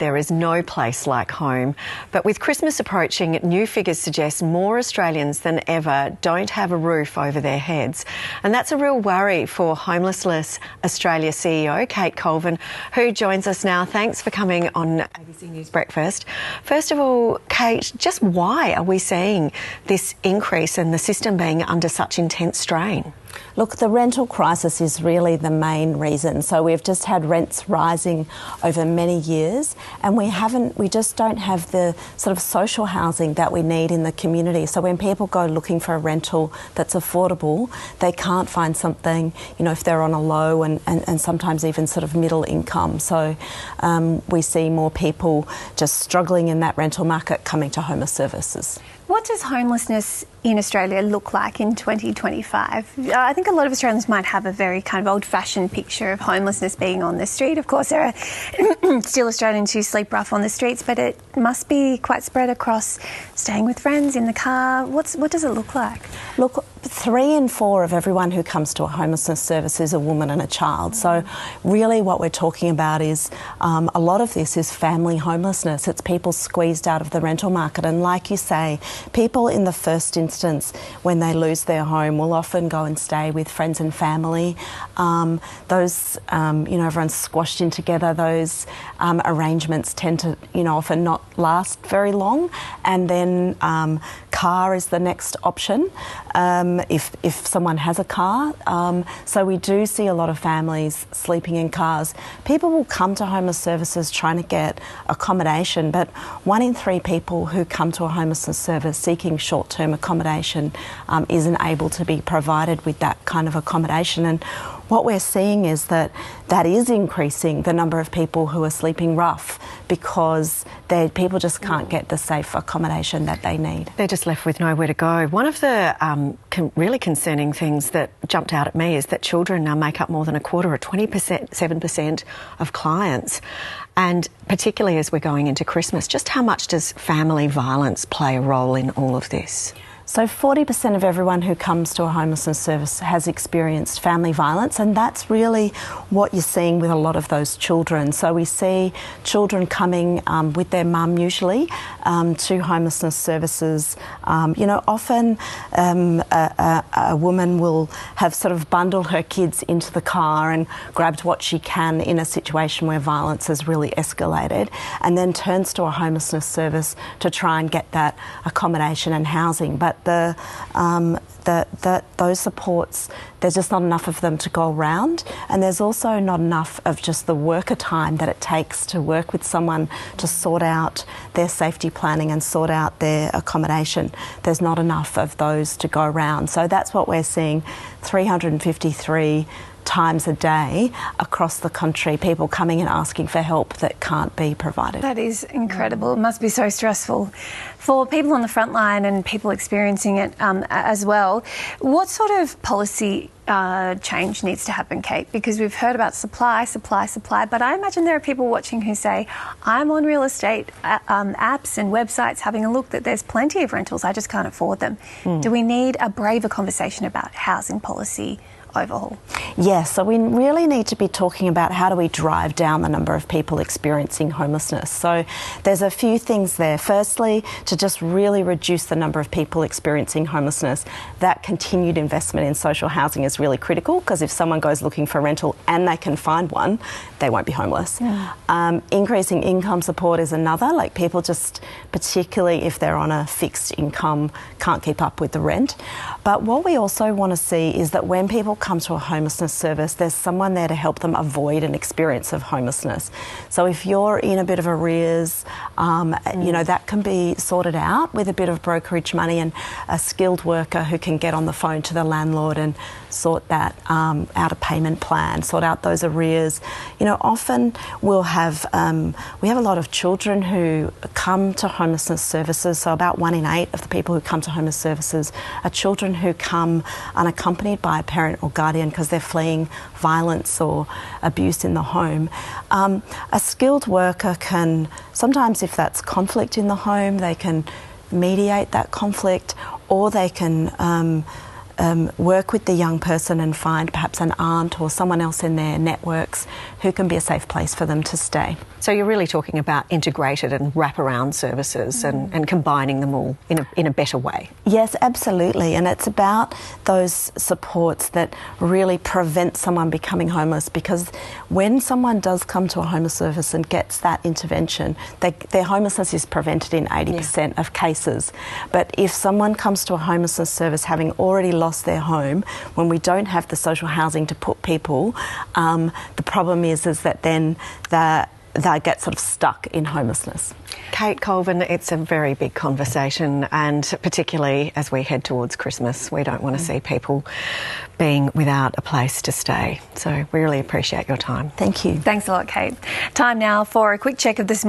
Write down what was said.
there is no place like home. But with Christmas approaching, new figures suggest more Australians than ever don't have a roof over their heads. And that's a real worry for Homelessness Australia CEO Kate Colvin, who joins us now. Thanks for coming on ABC News Breakfast. First of all, Kate, just why are we seeing this increase and the system being under such intense strain? Look, the rental crisis is really the main reason. So we've just had rents rising over many years, and we just don't have the sort of social housing that we need in the community. So when people go looking for a rental that's affordable, they can't find something, you know, if they're on a low and sometimes even sort of middle income. So we see more people just struggling in that rental market coming to homeless services. What does homelessness in Australia look like in 2025? I think a lot of Australians might have a very kind of old-fashioned picture of homelessness being on the street. Of course, there are still Australians who sleep rough on the streets, but it must be quite spread across staying with friends in the car. What does it look like? Look, 3 in 4 of everyone who comes to a homelessness service is a woman and a child. So really what we're talking about is a lot of this is family homelessness. It's people squeezed out of the rental market. And like you say, people in the first instance, when they lose their home, will often go and stay with friends and family. Everyone's squashed in together. Those arrangements tend to, often not last very long. And then car is the next option if someone has a car. So we do see a lot of families sleeping in cars. People will come to homeless services trying to get accommodation, but 1 in 3 people who come to a homelessness service seeking short-term accommodation isn't able to be provided with that kind of accommodation. And what we're seeing is that is increasing the number of people who are sleeping rough because people just can't get the safe accommodation that they need. They're just left with nowhere to go. One of the really concerning things that jumped out at me is that children now make up more than a quarter, or 7% of clients. And particularly as we're going into Christmas, just how much does family violence play a role in all of this? So 40% of everyone who comes to a homelessness service has experienced family violence, and that's really what you're seeing with a lot of those children. So we see children coming with their mum usually to homelessness services. Often a woman will have sort of bundled her kids into the car and grabbed what she can in a situation where violence has really escalated, and then turns to a homelessness service to try and get that accommodation and housing. But those supports, there's just not enough of them to go around, and there's also not enough of just the worker time that it takes to work with someone to sort out their safety planning and sort out their accommodation. There's not enough of those to go around. So that's what we're seeing, 353 times a day across the country, people coming and asking for help that can't be provided. That is incredible. It must be so stressful for people on the front line and people experiencing it as well. What sort of policy change needs to happen, Kate? Because we've heard about supply, but I imagine there are people watching who say, I'm on real estate apps and websites having a look that there's plenty of rentals, I just can't afford them. Do we need a braver conversation about housing policy overhaul? Yes, so we really need to be talking about how do we drive down the number of people experiencing homelessness. So there's a few things there. Firstly, to just really reduce the number of people experiencing homelessness, that continued investment in social housing is really critical, because if someone goes looking for a rental and they can find one, they won't be homeless. Increasing income support is another, like people just, particularly if they're on a fixed income, can't keep up with the rent. But what we also want to see is that when people come to a homelessness service, there's someone there to help them avoid an experience of homelessness. So if you're in a bit of arrears, that can be sorted out with a bit of brokerage money and a skilled worker who can get on the phone to the landlord and sort that out a payment plan, sort out those arrears. Often we have a lot of children who come to homelessness services. So about 1 in 8 of the people who come to homeless services are children who come unaccompanied by a parent or guardian because they're fleeing violence or abuse in the home. A skilled worker can, sometimes if that's conflict in the home, they can mediate that conflict, or they can work with the young person and find perhaps an aunt or someone else in their networks who can be a safe place for them to stay. So you're really talking about integrated and wraparound services and combining them all in a better way. Yes, absolutely. And it's about those supports that really prevent someone becoming homeless, because when someone does come to a homeless service and gets that intervention, their homelessness is prevented in 80% of cases. But if someone comes to a homelessness service having already lost their home, when we don't have the social housing to put people, the problem is that then they get sort of stuck in homelessness. Kate Colvin, it's a very big conversation, and particularly as we head towards Christmas, we don't want to see people being without a place to stay. So we really appreciate your time. Thank you. Thanks a lot, Kate. Time now for a quick check of this